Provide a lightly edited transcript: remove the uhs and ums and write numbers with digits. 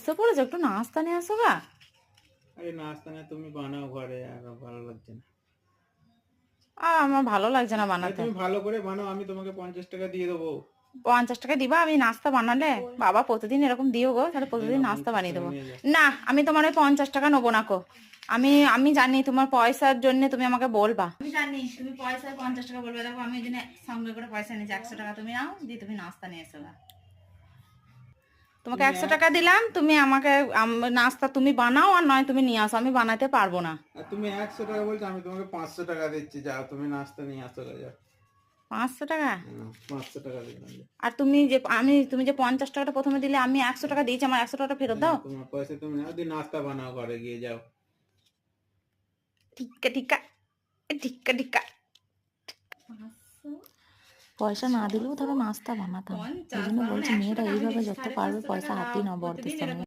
এসে পড়েছো, একটু নাস্তা নিয়ে আসো গা। আরে নাস্তা না, তুমি বানাও ঘরে, আর ভালো লাগছে না। আর আমার ভালো লাগছে না আরে বানাতে। তুমি ভালো করে বানাও, আমি তোমাকে 50 টাকা দিয়ে দেবো। 50 টাকা দিবা আমি নাস্তা বানালে? বাবা প্রতিদিন এরকম দিও গো, তাহলে এই প্রতিদিন নাও নাস্তা 50 বানিয়ে টাকা দেবো। নিয়ে যাও। না, আমি তোমার ওই 50 টাকা নেবো না কো। আমি আমি জানি তোমার পয়সার জন্য তুমি আমাকে বলবা, আমি জানি তুমি পয়সা 50 টাকা বলবে। দেখো আমি ওই জন্য সঙ্গে করে পয়সা নিয়েছি, 100 টাকা তুমি নাও, দিয়ে তুমি নাস্তা নিয়ে এসো গা। তোমাকে তুমি 100 টাকা দিলাম, তুমি আমাকে নাস্তা তুমি বানাও, আর নয় তুমি নিয়ে আসো, আমি বানাতে পারবো না। আর তুমি 100 টাকা বলছো, আমি তোমাকে 500 টাকা দিচ্ছি, যাও তুমি নাস্তা নিয়ে আসো গা, যাও। 500 টাকা? 500 টাকা দিলাম, যাও। আর তুমি যে 50 টাকাটা প্রথমে দিলে, আমি 100 টাকা দিয়েছি, আমার 100 টাকাটা ফেরত দাও। তোমার পয়সা তুমি নাও, দিয়ে নাস্তা বানাও ঘরে গিয়ে, যাও। টিক্কা টিক্কা টিক্কা টিক্কা। পয়সা না দিলেও ধরো নাস্তা বানাতাম। এই জন্য বলছি মেয়েরা এইভাবে যত পারবে পয়সা হাতিয়ে নাও বরদের সঙ্গে।